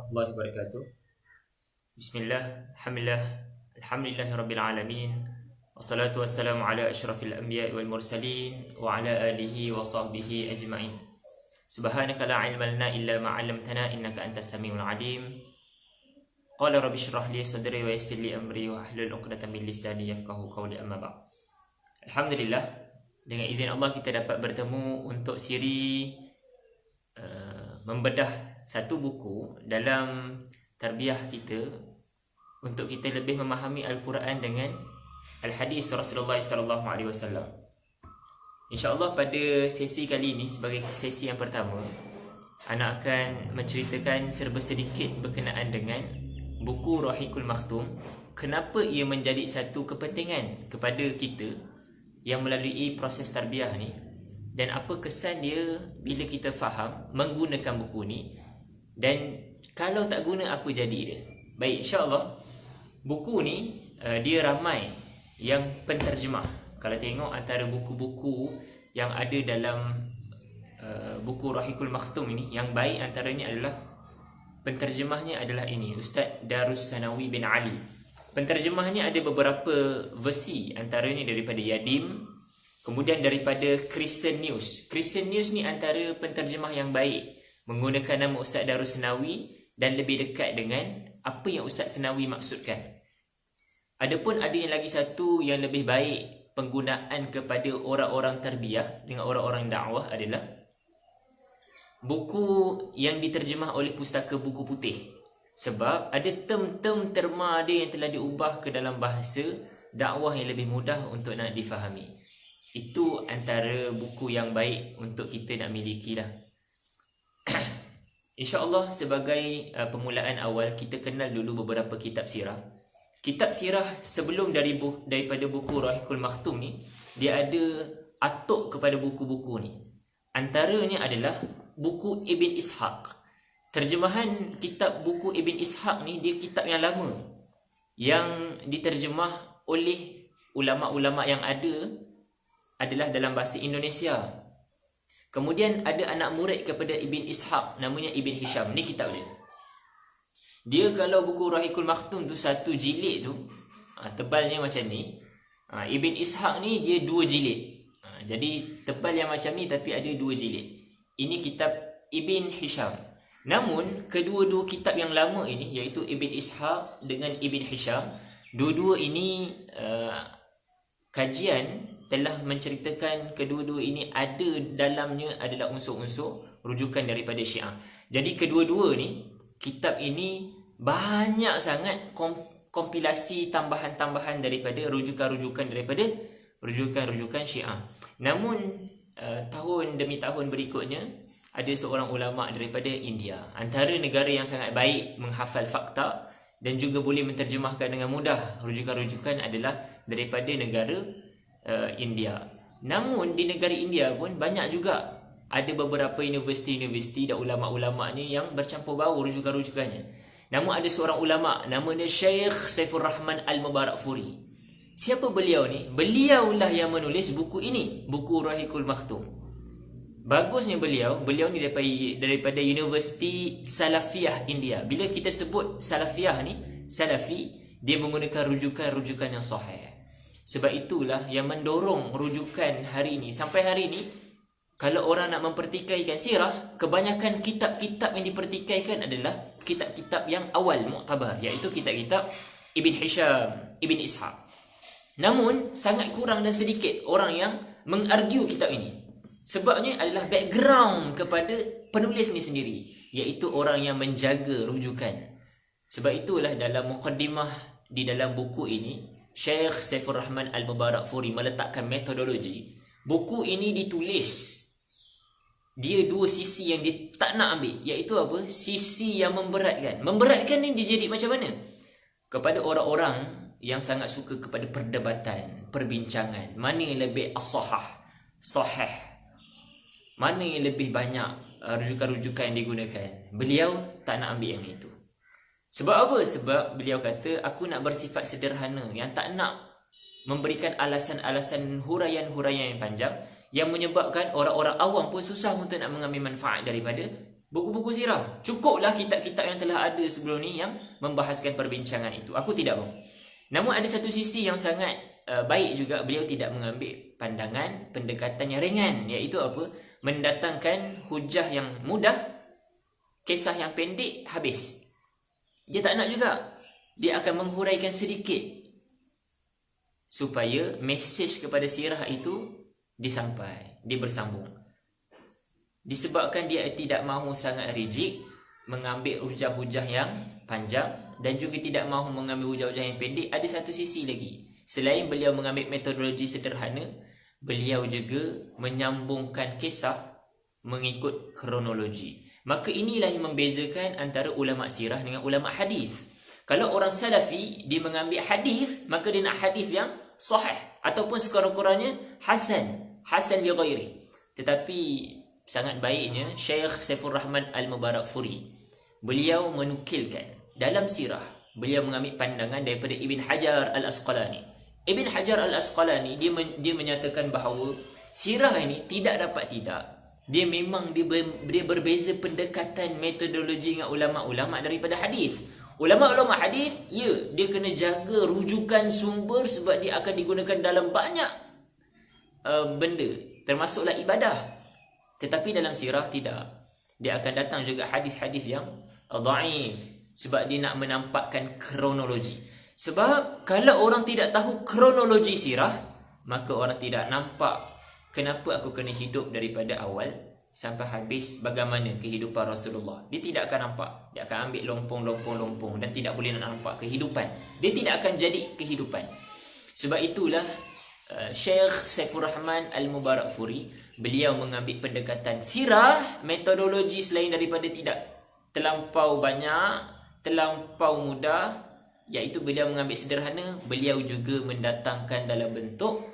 warahmatullahi wabarakatuh. Bismillah, alhamdulillahirabbil alamin. Wassalatu wassalamu ala asyrafil anbiya'i wal mursalin wa ala alihi wa sahbihi ajma'in. Subhanaka la ilma lana illa ma 'allamtana innaka antas samiul alim. Qala rabbi shrah li sadri wa yassir li amri wa hlul 'uqdatam min lisani yafqahu qawli, amma ba'd. Alhamdulillah, dengan izin Allah kita dapat bertemu untuk siri membedah satu buku dalam tarbiyah kita untuk kita lebih memahami Al-Quran dengan Al-Hadis Rasulullah sallallahu alaihi wasallam. InsyaAllah pada sesi kali ini, sebagai sesi yang pertama, anak akan menceritakan serba sedikit berkenaan dengan buku Rahiqul Makhtum. Kenapa ia menjadi satu kepentingan kepada kita yang melalui proses tarbiyah ni, dan apa kesan dia bila kita faham menggunakan buku ni, dan kalau tak guna apa jadi dia. Baik, insyaAllah buku ni dia ramai yang penterjemah. Kalau tengok antara buku-buku yang ada dalam buku Rahiqul Makhtum ini, yang baik antaranya adalah penterjemahnya adalah ini, Ustaz Darus Sanawi bin Ali. Penterjemahnya ada beberapa versi, antaranya daripada Yadim, kemudian daripada Christian News. Christian News ni antara penterjemah yang baik, menggunakan nama Ustaz Darus Sanawi dan lebih dekat dengan apa yang Ustaz Sanawi maksudkan. Adapun ada yang lagi satu yang lebih baik penggunaan kepada orang-orang tarbiyah dengan orang-orang dakwah adalah buku yang diterjemah oleh Pustaka Buku Putih. Sebab ada term-term terma dia yang telah diubah ke dalam bahasa dakwah yang lebih mudah untuk nak difahami. Itu antara buku yang baik untuk kita nak miliki lah. InsyaAllah sebagai permulaan awal, kita kenal dulu beberapa kitab sirah. Kitab sirah sebelum daripada buku Rahiqul Makhtum ni, dia ada atuk kepada buku-buku ni. Antaranya adalah buku Ibn Ishaq. Terjemahan kitab buku Ibn Ishaq ni, dia kitab yang lama yang diterjemah oleh ulama-ulama yang ada adalah dalam bahasa Indonesia. Kemudian ada anak murid kepada Ibn Ishaq, namanya Ibn Hisham. Ni kitab dia. Dia kalau buku Rahiqul Makhtum tu satu jilid tu, tebalnya macam ni. Ibn Ishaq ni dia 2 jilid. Jadi tebal yang macam ni tapi ada 2 jilid. Ini kitab Ibn Hisham. Namun kedua-dua kitab yang lama ini, iaitu Ibn Ishaq dengan Ibn Hisham, dua-dua ini kajian telah menceritakan kedua-dua ini ada dalamnya adalah unsur-unsur rujukan daripada Syiah. Jadi kedua-dua ni, kitab ini banyak sangat kompilasi tambahan-tambahan daripada rujukan-rujukan daripada rujukan-rujukan Syiah. Namun tahun demi tahun berikutnya, ada seorang ulama daripada India, antara negara yang sangat baik menghafal fakta dan juga boleh menterjemahkan dengan mudah rujukan-rujukan adalah daripada negara India. Namun di negara India pun banyak juga ada beberapa universiti-universiti dan ulama-ulamanya yang bercampur baur rujukan-rujukannya. Namun ada seorang ulama namanya Syekh Saifur Rahman Al-Mubarakfuri. Siapa beliau ni? Beliaulah yang menulis buku ini, buku Rahiqul Makhtum. Bagusnya beliau ni daripada Universiti Salafiyah India. Bila kita sebut Salafiyah ni, Salafi, dia menggunakan rujukan-rujukan yang sahih. Sebab itulah yang mendorong rujukan hari ini. Sampai hari ini, kalau orang nak mempertikaikan sirah, kebanyakan kitab-kitab yang dipertikaikan adalah kitab-kitab yang awal mu'tabar, iaitu kitab-kitab Ibn Hisham, Ibn Ishaq. Namun sangat kurang dan sedikit orang yang mengargue kitab ini. Sebabnya adalah background kepada penulis ni sendiri, iaitu orang yang menjaga rujukan. Sebab itulah dalam muqaddimah di dalam buku ini, Syekh Saifur Rahman Al-Mubarakfuri meletakkan metodologi. Buku ini ditulis, dia 2 sisi yang dia tak nak ambil, iaitu apa? Sisi yang memberatkan. Memberatkan ni dia jadi macam mana? Kepada orang-orang yang sangat suka kepada perdebatan, perbincangan, mana yang lebih sahih, mana yang lebih banyak rujukan-rujukan yang digunakan. Beliau tak nak ambil yang itu. Sebab apa? Sebab beliau kata, aku nak bersifat sederhana, yang tak nak memberikan alasan-alasan huraian-huraian yang panjang, yang menyebabkan orang-orang awam pun susah untuk nak mengambil manfaat daripada Buku-buku sirah. Cukuplah kitab-kitab yang telah ada sebelum ni yang membahaskan perbincangan itu. Aku tidak mau. Namun ada satu sisi yang sangat baik juga, beliau tidak mengambil pandangan pendekatan yang ringan, iaitu apa? Mendatangkan hujah yang mudah, kisah yang pendek, habis. Dia tak nak juga. Dia akan menghuraikan sedikit supaya mesej kepada sirah itu disampai, dia bersambung. Disebabkan dia tidak mahu sangat rigid mengambil hujah-hujah yang panjang dan juga tidak mahu mengambil hujah-hujah yang pendek, ada satu sisi lagi. Selain beliau mengambil metodologi sederhana, beliau juga menyambungkan kisah mengikut kronologi. Maka inilah yang membezakan antara ulama sirah dengan ulama hadis. Kalau orang salafi, dia mengambil hadis, maka dia nak hadis yang sahih ataupun sekurang-kurangnya hasan li ghairi. Tetapi sangat baiknya Syekh Saifur Rahman Al-Mubarakfuri, beliau menukilkan dalam sirah, beliau mengambil pandangan daripada Ibn Hajar Al-Asqalani. Ibn Hajar Al-Asqalani dia menyatakan bahawa sirah ini tidak dapat tidak, dia memang dia berbeza pendekatan metodologi dengan ulama-ulama daripada hadis. Ulama-ulama hadis, ya, dia kena jaga rujukan sumber sebab dia akan digunakan dalam banyak benda, termasuklah ibadah. Tetapi dalam sirah tidak. Dia akan datang juga hadis-hadis yang dhaif sebab dia nak menampakkan kronologi. Sebab kalau orang tidak tahu kronologi sirah, maka orang tidak nampak kenapa aku kena hidup daripada awal sampai habis, bagaimana kehidupan Rasulullah. Dia tidak akan nampak. Dia akan ambil lompong dan tidak boleh nak nampak kehidupan. Dia tidak akan jadi kehidupan. Sebab itulah Syekh Saifur Rahman Al-Mubarakfuri, beliau mengambil pendekatan sirah, metodologi selain daripada tidak terlampau banyak, terlampau mudah, iaitu beliau mengambil sederhana, beliau juga mendatangkan dalam bentuk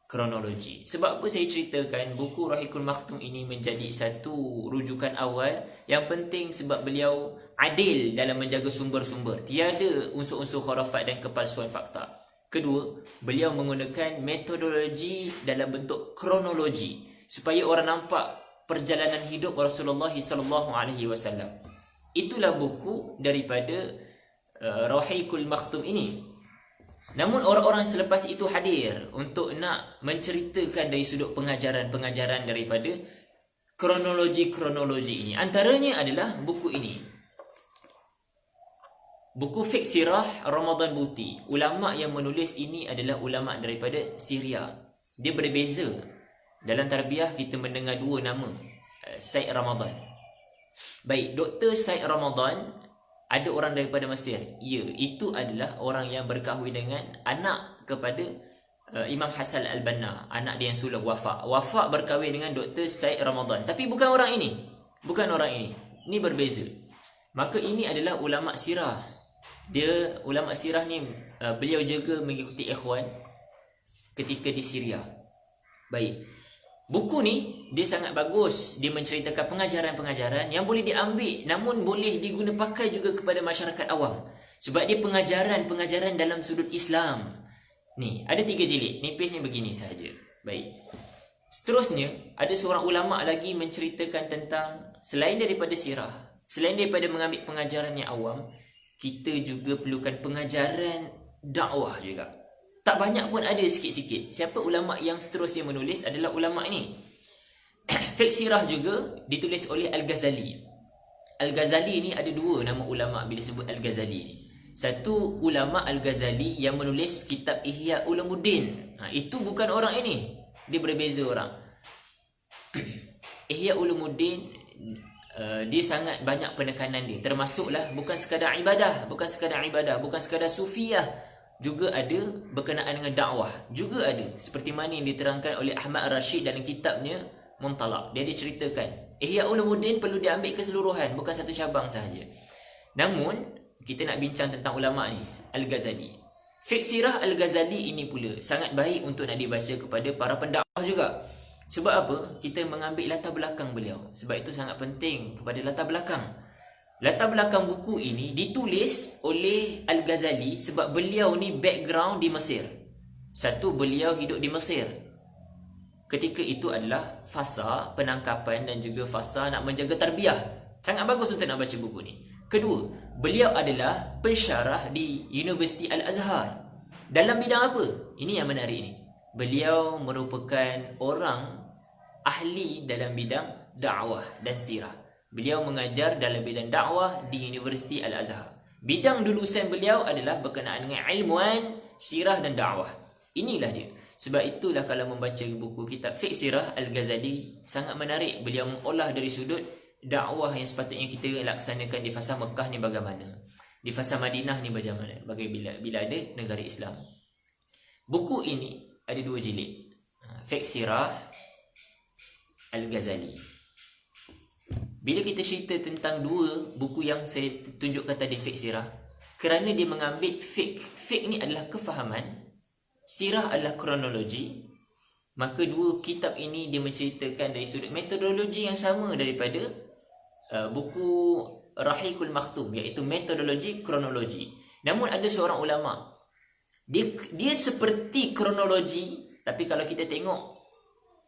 kronologi. Sebab apa saya ceritakan buku Rahikul Makhtum ini menjadi satu rujukan awal yang penting, sebab beliau adil dalam menjaga sumber-sumber. Tiada unsur-unsur khurafat dan kepalsuan fakta. Kedua, beliau menggunakan metodologi dalam bentuk kronologi supaya orang nampak perjalanan hidup Rasulullah SAW. Itulah buku daripada Rahikul Makhtum ini. Namun orang-orang selepas itu hadir untuk nak menceritakan dari sudut pengajaran-pengajaran daripada kronologi-kronologi ini. Antaranya adalah buku ini, buku Fiqh Sirah Ramadan Buti. Ulama yang menulis ini adalah ulama daripada Syria. Dia berbeza. Dalam tarbiyah kita mendengar dua nama, Said Ramadan. Baik, Dr. Said Ramadan ada orang daripada Mesir. Ya, itu adalah orang yang berkahwin dengan anak kepada Imam Hasan Al-Banna, anak dia yang sulung wafat. Wafat berkahwin dengan Dr. Said Ramadan. Tapi bukan orang ini. Bukan orang ini. Ini berbeza. Maka ini adalah ulama sirah. Dia ulama sirah ni beliau juga mengikuti ikhwan ketika di Syria. Baik. Buku ni dia sangat bagus. Dia menceritakan pengajaran-pengajaran yang boleh diambil, namun boleh diguna pakai juga kepada masyarakat awam. Sebab dia pengajaran-pengajaran dalam sudut Islam. Ni, ada 3 jilid. Nipisnya begini sahaja. Baik. Seterusnya, ada seorang ulama lagi menceritakan tentang selain daripada sirah, selain daripada mengambil pengajaran yang awam, kita juga perlukan pengajaran dakwah juga. Tak banyak pun ada, sikit-sikit. Siapa ulama yang seterusnya menulis adalah ulama ini. Fiqh Sirah juga ditulis oleh Al-Ghazali. Al-Ghazali ni ada 2 nama ulama bila sebut Al-Ghazali ni. Satu ulama Al-Ghazali yang menulis kitab Ihya Ulumuddin. Itu bukan orang ini. Dia berbeza orang. Ihya Ulumuddin, dia sangat banyak penekanan dia. Termasuklah bukan sekadar ibadah, bukan sekadar sufiyah. Juga ada berkenaan dengan dakwah. Juga ada. Seperti mana yang diterangkan oleh Ahmad Rashid dalam kitabnya Muntalaq. Dia diceritakan Ihya Ulumuddin perlu diambil keseluruhan, bukan satu cabang sahaja. Namun kita nak bincang tentang ulama ni, Al-Ghazali. Fiqh Sirah Al-Ghazali ini pula sangat baik untuk nak dibaca kepada para pendakwah juga. Sebab apa? Kita mengambil latar belakang beliau. Sebab itu sangat penting kepada latar belakang. Latar belakang buku ini ditulis oleh Al-Ghazali sebab beliau ni background di Mesir. Satu, beliau hidup di Mesir. Ketika itu adalah fasa penangkapan dan juga fasa nak menjaga tarbiyah. Sangat bagus untuk nak baca buku ni. Kedua, beliau adalah pensyarah di Universiti Al-Azhar. Dalam bidang apa? Ini yang menarik ni. Beliau merupakan orang ahli dalam bidang dakwah dan sirah. Beliau mengajar dalam bidang dakwah di Universiti Al-Azhar. Bidang lulusan beliau adalah berkenaan dengan ilmuan, sirah dan dakwah. Inilah dia. Sebab itulah kalau membaca buku kitab Fiqh Sirah Al-Ghazali, sangat menarik. Beliau mengolah dari sudut dakwah yang sepatutnya kita laksanakan di fasa Mekah ni bagaimana, di fasa Madinah ni bagaimana, bila ada negara Islam. Buku ini ada 2 jilid. Fiqh Sirah Al-Ghazali. Bila kita cerita tentang 2 buku yang saya tunjukkan tadi, Fiqh Sirah, kerana dia mengambil fiqh ni adalah kefahaman, sirah adalah kronologi, maka 2 kitab ini dia menceritakan dari sudut metodologi yang sama daripada buku Rahiqul Makhtum, iaitu metodologi kronologi. Namun ada seorang ulama, dia seperti kronologi, tapi kalau kita tengok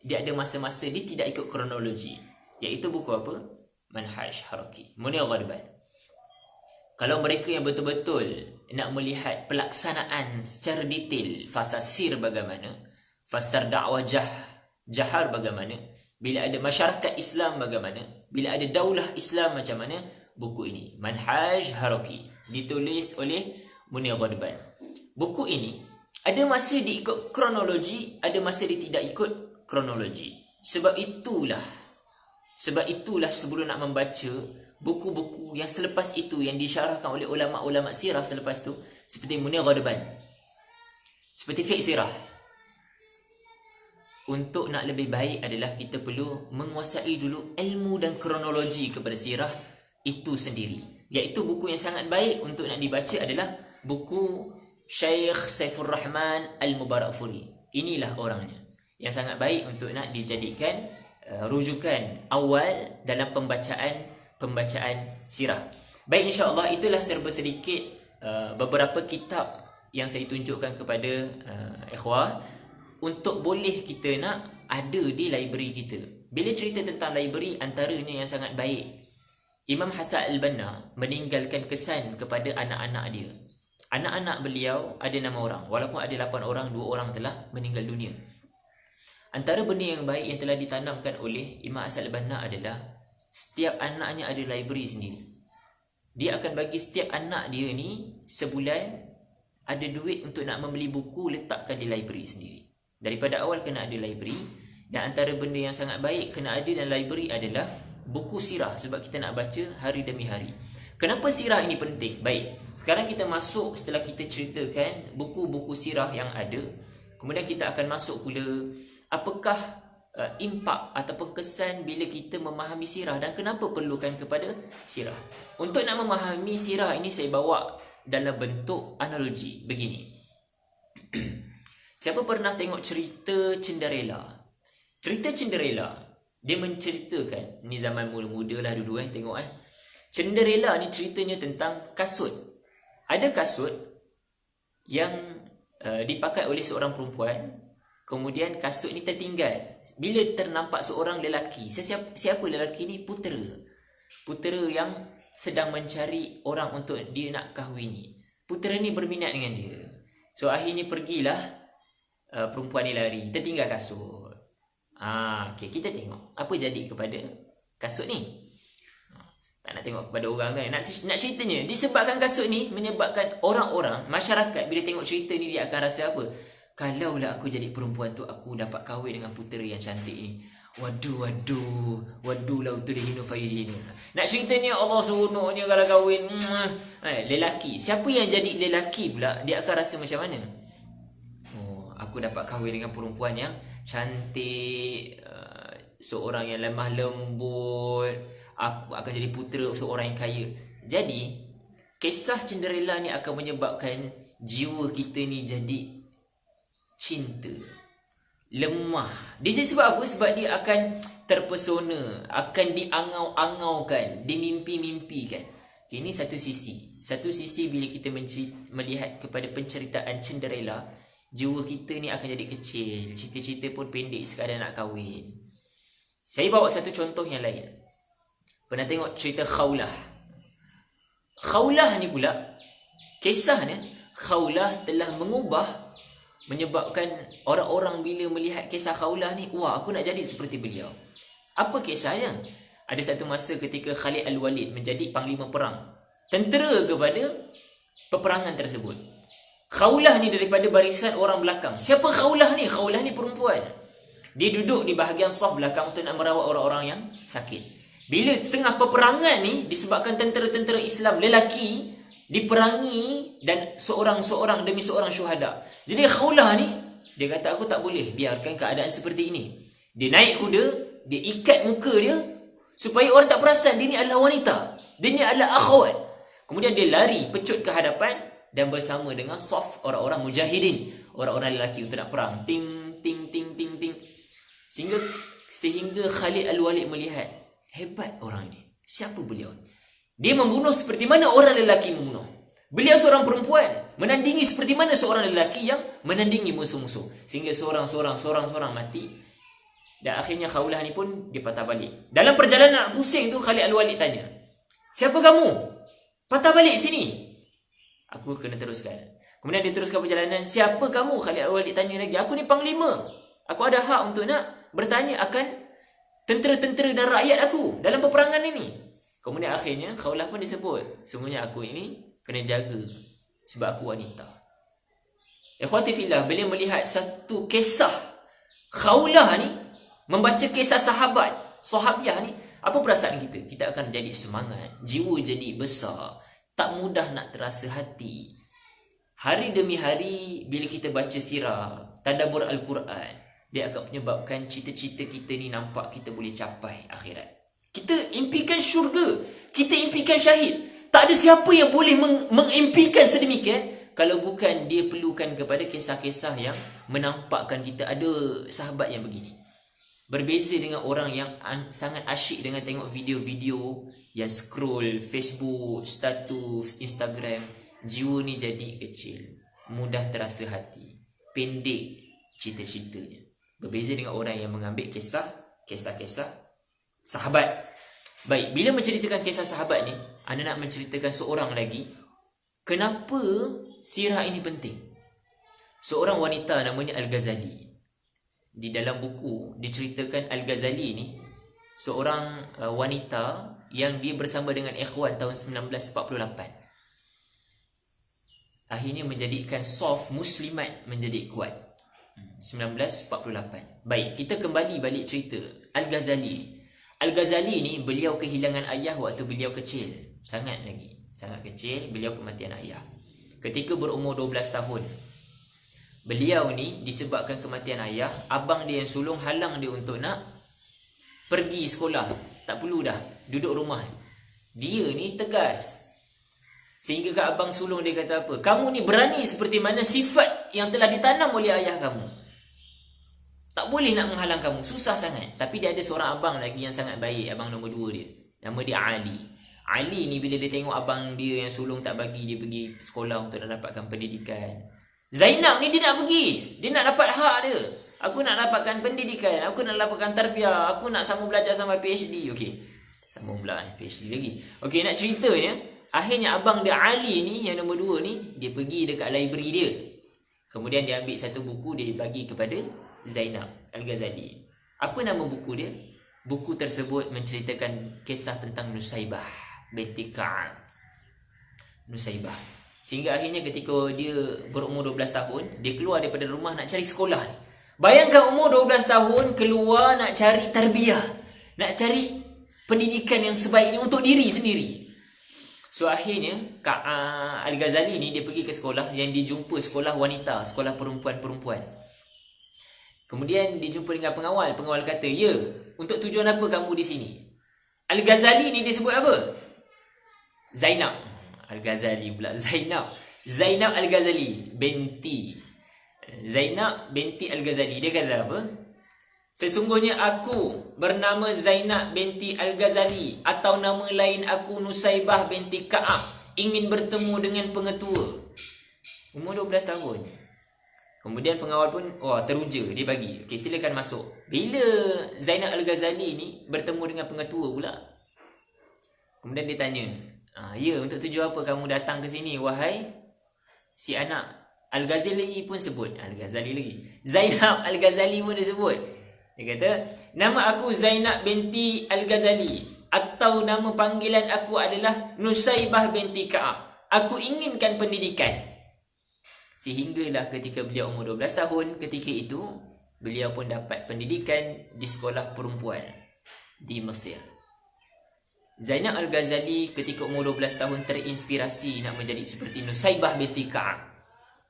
dia ada masa-masa dia tidak ikut kronologi, iaitu buku apa? Manhaj Haraki, Munir Ghadban. Kalau mereka yang betul-betul nak melihat pelaksanaan secara detail fasa sir bagaimana, fasa dakwah jahar bagaimana, bila ada masyarakat Islam bagaimana, bila ada daulah Islam macam mana, buku ini Manhaj Haraki ditulis oleh Munir Ghadban. Buku ini ada masa dia ikut kronologi, ada masa dia tidak ikut kronologi. Sebab itulah sebelum nak membaca buku-buku yang selepas itu yang disyarahkan oleh ulama-ulama sirah selepas tu, seperti Munir Ghadban, seperti Fiqh Sirah, untuk nak lebih baik adalah kita perlu menguasai dulu ilmu dan kronologi kepada sirah itu sendiri. Iaitu buku yang sangat baik untuk nak dibaca adalah buku Syekh Saifur Rahman Al-Mubarakfuri. Inilah orangnya yang sangat baik untuk nak dijadikan rujukan awal dalam pembacaan sirah. Baik, insya-Allah itulah serba sedikit beberapa kitab yang saya tunjukkan kepada ikhwah untuk boleh kita nak ada di library kita. Bila cerita tentang library, antaranya yang sangat baik, Imam Hasan Al-Banna meninggalkan kesan kepada anak-anak dia. Anak-anak beliau ada 6 orang, walaupun ada 8 orang, 2 orang telah meninggal dunia. Antara benda yang baik yang telah ditanamkan oleh Imam Hasan Al-Banna adalah setiap anaknya ada library sendiri. Dia akan bagi setiap anak dia ni sebulan ada duit untuk nak membeli buku, letakkan di library sendiri. Daripada awal kena ada library. Dan antara benda yang sangat baik kena ada dalam library adalah buku sirah, sebab kita nak baca hari demi hari. Kenapa sirah ini penting? Baik, sekarang kita masuk, setelah kita ceritakan buku-buku sirah yang ada, kemudian kita akan masuk pula apakah impak ataupun kesan bila kita memahami sirah dan kenapa perlukan kepada sirah. Untuk nak memahami sirah ini, saya bawa dalam bentuk analogi begini. Siapa pernah tengok cerita Cinderella? Cerita Cinderella, dia menceritakan, ni zaman muda-muda lah dulu tengok Cinderella ni ceritanya tentang kasut. Ada kasut yang dipakai oleh seorang perempuan, kemudian kasut ni tertinggal bila ternampak seorang lelaki. Siapa lelaki ni? Putera yang sedang mencari orang untuk dia nak kahwini. Putera ni berminat dengan dia. So akhirnya pergilah perempuan ni lari, tertinggal kasut. Okay, kita tengok apa jadi kepada kasut ni. Tak nak tengok kepada orang kan. Nak ceritanya, disebabkan kasut ni menyebabkan orang-orang, masyarakat bila tengok cerita ni, dia akan rasa apa? Kalaulah aku jadi perempuan tu, aku dapat kahwin dengan putera yang cantik ni. Waduh lau tu dihinu fayidhinu. Nak ceritanya Allah seronoknya kalau kahwin lelaki. Siapa yang jadi lelaki pula, dia akan rasa macam mana? Aku dapat kahwin dengan perempuan yang cantik, seorang yang lemah lembut, aku akan jadi putera seorang yang kaya. Jadi kisah Cinderella ni akan menyebabkan jiwa kita ni jadi cinta, lemah. Dia jadi sebab apa? Sebab dia akan terpesona, akan diangau-angaukan, dimimpi-mimpikan. Ini satu sisi. Satu sisi bila kita melihat kepada penceritaan Cinderella, jiwa kita ni akan jadi kecil, cita-cita pun pendek sekadar nak kahwin. Saya bawa satu contoh yang lain. pernah tengok cerita Khawlah. Khawlah ni pula, kisahnya Khawlah telah mengubah, menyebabkan orang-orang bila melihat kisah Khawlah ni, wah, aku nak jadi seperti beliau. Apa kisahnya? Ada satu masa ketika Khalid Al-Walid menjadi panglima perang, tentera kepada peperangan tersebut. Khawlah ni daripada barisan orang belakang. Siapa Khawlah ni? Khawlah ni perempuan. Dia duduk di bahagian saf belakang untuk nak merawat orang-orang yang sakit. Bila tengah peperangan ni, disebabkan tentera-tentera Islam lelaki diperangi dan seorang-seorang demi seorang syuhada. Jadi Khawlah ni, dia kata, aku tak boleh biarkan keadaan seperti ini. Dia naik kuda, dia ikat muka dia supaya orang tak perasan dia ni adalah wanita, dia ni adalah akhwat. Kemudian dia lari pecut ke hadapan dan bersama dengan saf orang-orang mujahidin, orang-orang lelaki untuk nak perang. Ting ting ting ting ting. Sehingga Khalid Al-Walid melihat, hebat orang ini. Siapa beliau? Dia membunuh seperti mana orang lelaki membunuh. Beliau seorang perempuan, menandingi seperti mana seorang lelaki yang menandingi musuh-musuh. Sehingga seorang-seorang mati. Dan akhirnya Khawlah ni pun dia patah balik. Dalam perjalanan nak pusing tu, Khalid Al-Walid tanya, siapa kamu? Patah balik sini. Aku kena teruskan. Kemudian dia teruskan perjalanan. Siapa kamu? Khalid Al-Walid tanya lagi. Aku ni panglima. Aku ada hak untuk nak bertanya akan tentera-tentera dan rakyat aku dalam peperangan ini. Kemudian akhirnya Khawlah pun disebut, sungguhnya aku ini kena jaga sebab aku wanita. Ikhwati fillah, bila melihat satu kisah Khawlah ni, membaca kisah sahabiah ni, apa perasaan kita? Kita akan jadi semangat, jiwa jadi besar, tak mudah nak terasa hati. Hari demi hari bila kita baca sirah, tadabbur Al-Quran, dia akan menyebabkan cita-cita kita ni nampak kita boleh capai akhirat. Kita impikan syurga, kita impikan syahid. Tak ada siapa yang boleh mengimpikan sedemikian kalau bukan dia perlukan kepada kisah-kisah yang menampakkan kita ada sahabat yang begini. Berbeza dengan orang yang sangat asyik dengan tengok video-video yang scroll Facebook, status, Instagram. Jiwa ni jadi kecil, mudah terasa hati, pendek cita-citanya. Berbeza dengan orang yang mengambil kisah-kisah sahabat. Baik, bila menceritakan kisah sahabat ni, anda nak menceritakan seorang lagi. Kenapa sirah ini penting? Seorang wanita namanya Al-Ghazali. Di dalam buku diceritakan Al-Ghazali ni seorang wanita yang dia bersama dengan ikhwan tahun 1948. Akhirnya menjadikan saf muslimat menjadi kuat. 1948. Baik, kita kembali balik cerita Al-Ghazali. Al-Ghazali ni beliau kehilangan ayah waktu beliau kecil. Sangat kecil beliau kematian ayah. Ketika berumur 12 tahun. Beliau ni disebabkan kematian ayah, abang dia yang sulung halang dia untuk nak pergi sekolah. Tak perlu dah, duduk rumah. Dia ni tegas. Sehingga ke abang sulung dia kata apa? Kamu ni berani seperti mana sifat yang telah ditanam oleh ayah kamu. Tak boleh nak menghalang kamu, susah sangat. Tapi dia ada seorang abang lagi yang sangat baik, abang nombor 2 dia. Nama dia Ali. Ali ni bila dia tengok abang dia yang sulung tak bagi dia pergi sekolah untuk nak dapatkan pendidikan. Zainab ni dia nak pergi. Dia nak dapat hak dia. Aku nak dapatkan pendidikan, aku nak dapatkan tarbiyah, aku nak sambung belajar sampai PhD. Okey. Sambung pula PhD lagi. Okey, nak ceritanya, akhirnya abang dia Ali ni yang nombor 2 ni, dia pergi dekat library dia. Kemudian dia ambil satu buku, dia bagi kepada Zainab Al-Ghazali. Apa nama buku dia? Buku tersebut menceritakan kisah tentang Nusaibah binti Ka'ab. Nusaibah. Sehingga akhirnya ketika dia berumur 12 tahun, dia keluar daripada rumah nak cari sekolah. Bayangkan umur 12 tahun keluar nak cari tarbiyah, nak cari pendidikan yang sebaiknya untuk diri sendiri. So akhirnya Al-Ghazali ni dia pergi ke sekolah yang dijumpa sekolah wanita, sekolah perempuan-perempuan. Kemudian dia jumpa dengan pengawal. Pengawal kata, ya, untuk tujuan apa kamu di sini? Al-Ghazali ni dia sebut apa? Zainab. Al-Ghazali pula. Zainab Al-Ghazali binti. Zainab binti Al-Ghazali. Dia kata apa? Sesungguhnya aku bernama Zainab binti Al-Ghazali, atau nama lain aku Nusaibah binti Ka'ab, ingin bertemu dengan pengetua. Umur 12 tahun. Kemudian pengawal pun teruja, dia bagi. Okey, silakan masuk. Bila Zainab Al-Ghazali ni bertemu dengan pengetua pula, Kemudian dia tanya, ya, untuk tujuan apa kamu datang ke sini wahai si anak? Al-Ghazali pun sebut, Al-Ghazali lagi, Zainab Al-Ghazali pun dia sebut. Dia kata, nama aku Zainab binti Al-Ghazali, atau nama panggilan aku adalah Nusaibah binti Ka'ab. Aku inginkan pendidikan. Sehinggalah ketika beliau umur 12 tahun, ketika itu beliau pun dapat pendidikan di sekolah perempuan di Mesir. Zainab Al-Ghazali ketika umur 12 tahun terinspirasi nak menjadi seperti Nusaibah binti Ka'ab.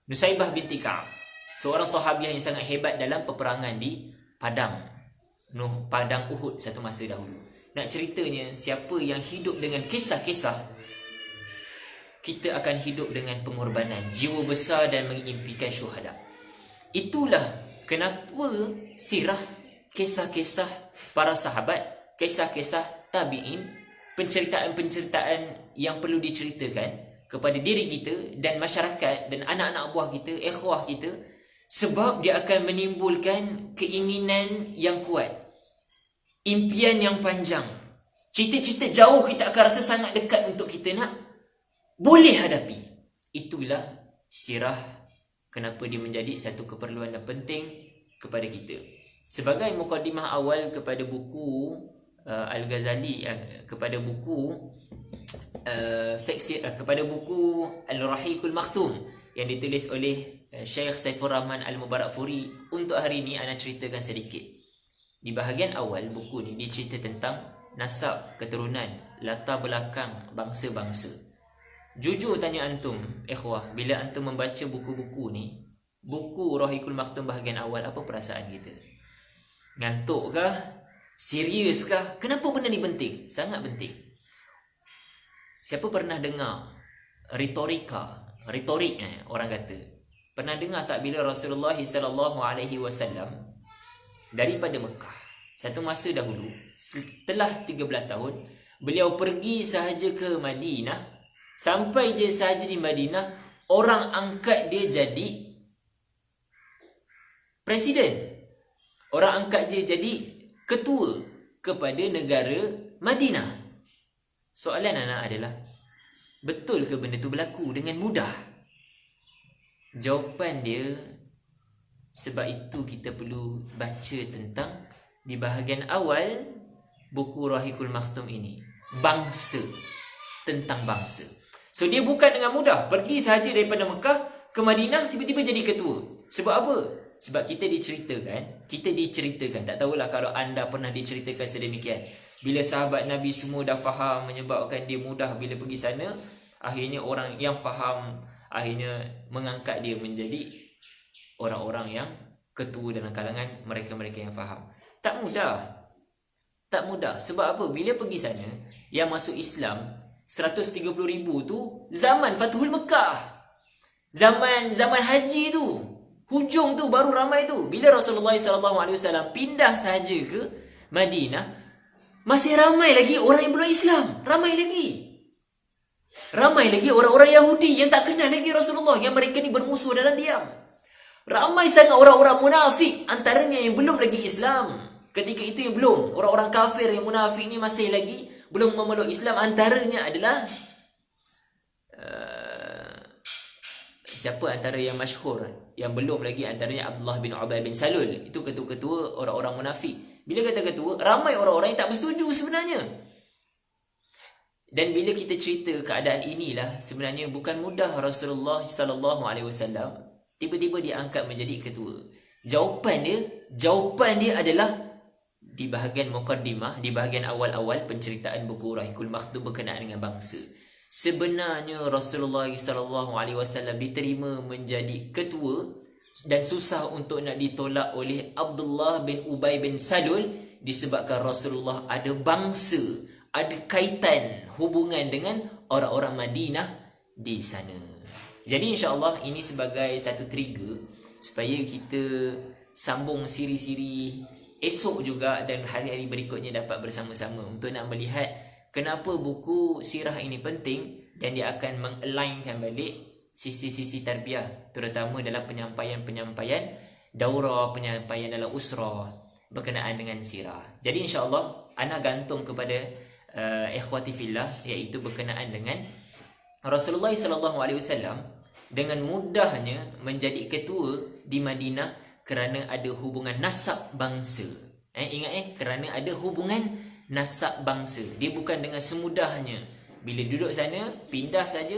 Nusaibah binti Ka'ab, seorang sahabiah yang sangat hebat dalam peperangan di Padang Uhud satu masa dahulu. Nak ceritanya, siapa yang hidup dengan kisah-kisah, kita akan hidup dengan pengorbanan, jiwa besar dan mengimpikan syuhada. Itulah kenapa sirah, kisah-kisah para sahabat, kisah-kisah tabi'in, penceritaan-penceritaan yang perlu diceritakan kepada diri kita dan masyarakat dan anak-anak buah kita, ikhwah kita, sebab dia akan menimbulkan keinginan yang kuat, impian yang panjang, cita-cita jauh kita akan rasa sangat dekat untuk kita nak boleh hadapi. Itulah sirah, kenapa dia menjadi satu keperluan yang penting kepada kita. Sebagai mukadimah awal kepada buku Al-Ghazali, kepada buku kepada buku Al-Rahiqul Makhtum yang ditulis oleh Syekh Saifur Rahman Al-Mubarakfuri, untuk hari ini ana ceritakan sedikit. Di bahagian awal buku ni dia cerita tentang nasab, keturunan, latar belakang bangsa-bangsa. Jujur tanya antum, ikhwah, bila antum membaca buku-buku ni, buku Rahiqul Makhtum bahagian awal, apa perasaan kita? Ngantuk kah? Serius kah? Kenapa benda ni penting? Sangat penting. Siapa pernah dengar retorik orang kata? Pernah dengar tak bila Rasulullah SAW daripada Mekah satu masa dahulu, setelah 13 tahun, beliau pergi sahaja ke Madinah. Sampai je sahaja di Madinah, orang angkat dia jadi presiden. Orang angkat dia jadi ketua kepada negara Madinah. Soalan anak adalah, betul ke benda tu berlaku dengan mudah? Jawapan dia, sebab itu kita perlu baca tentang di bahagian awal buku Rahiqul Makhtum ini, bangsa, tentang bangsa. So dia bukan dengan mudah pergi sahaja daripada Mekah ke Madinah tiba-tiba jadi ketua. Sebab apa? Sebab kita diceritakan, tak tahulah kalau anda pernah diceritakan sedemikian. Bila sahabat Nabi semua dah faham, menyebabkan dia mudah bila pergi sana, akhirnya orang yang faham akhirnya mengangkat dia menjadi orang-orang yang ketua dalam kalangan mereka-mereka yang faham. Tak mudah. Sebab apa? Bila pergi sana, yang masuk Islam 130,000 tu zaman Fathul Mekah, zaman haji tu, hujung tu baru ramai tu. Bila Rasulullah SAW pindah sahaja ke Madinah, masih ramai lagi orang yang belum Islam. Ramai lagi orang-orang Yahudi yang tak kenal lagi Rasulullah, yang mereka ni bermusuh dalam diam. Ramai sangat orang-orang munafik, antaranya yang belum lagi Islam. Ketika itu yang belum, orang-orang kafir yang munafik ni masih lagi belum memeluk Islam. Antaranya adalah siapa antara yang masyhur yang belum lagi, antaranya Abdullah bin Ubay bin Salul. Itu ketua-ketua orang-orang munafik. Bila kata ketua, ramai orang-orang yang tak bersetuju sebenarnya. Dan bila kita cerita keadaan inilah, sebenarnya bukan mudah Rasulullah SAW tiba-tiba diangkat menjadi ketua. Jawapan dia adalah di bahagian muqaddimah, di bahagian awal-awal penceritaan buku Rahiqul Makhtum berkenaan dengan bangsa. Sebenarnya Rasulullah SAW diterima menjadi ketua dan susah untuk nak ditolak oleh Abdullah bin Ubay bin Salul, disebabkan Rasulullah ada bangsa, ada kaitan hubungan dengan orang-orang Madinah di sana. Jadi insya-Allah ini sebagai satu trigger supaya kita sambung siri-siri esok juga dan hari-hari berikutnya dapat bersama-sama untuk nak melihat kenapa buku sirah ini penting, dan dia akan meng-alignkan balik sisi-sisi tarbiyah, terutama dalam penyampaian daurah, penyampaian dalam usrah berkenaan dengan sirah. Jadi insya-Allah ana gantung kepada ikhwati fillah, iaitu berkenaan dengan Rasulullah SAW dengan mudahnya menjadi ketua di Madinah kerana ada hubungan nasab bangsa. Ingat kerana ada hubungan nasab bangsa. Dia bukan dengan semudahnya bila duduk sana pindah saja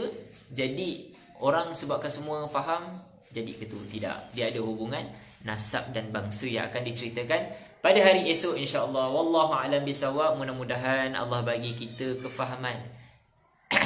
jadi orang sebabkan semua faham jadi ketua. Tidak, dia ada hubungan nasab dan bangsa yang akan diceritakan pada hari esok insya-Allah. Wallahu a'lam bisawab. Mudah-mudahan Allah bagi kita kefahaman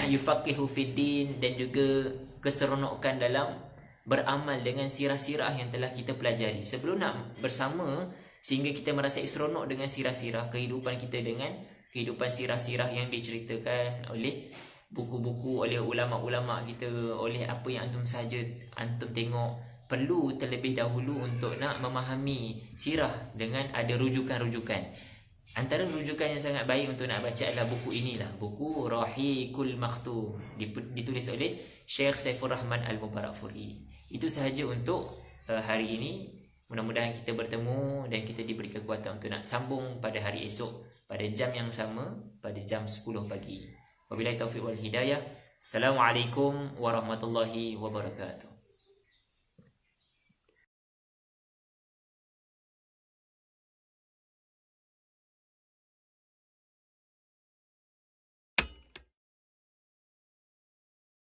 yufaqihu fiddin dan juga keseronokan dalam beramal dengan sirah-sirah yang telah kita pelajari. Sebelum nak bersama sehingga kita merasai seronok dengan sirah-sirah kehidupan kita, dengan kehidupan sirah-sirah yang diceritakan oleh buku-buku, oleh ulama-ulama kita, oleh apa yang antum tengok. Perlu terlebih dahulu untuk nak memahami sirah dengan ada rujukan-rujukan. Antara rujukan yang sangat baik untuk nak baca adalah buku inilah, buku Rahiqul Makhtum, ditulis oleh Syekh Saifur Rahman Al-Mubarakfuri. Itu sahaja untuk hari ini. Mudah-mudahan kita bertemu dan kita diberi kekuatan untuk nak sambung pada hari esok pada jam yang sama, pada jam 10 pagi. Wabillahi taufiq wal hidayah. Assalamualaikum warahmatullahi wabarakatuh.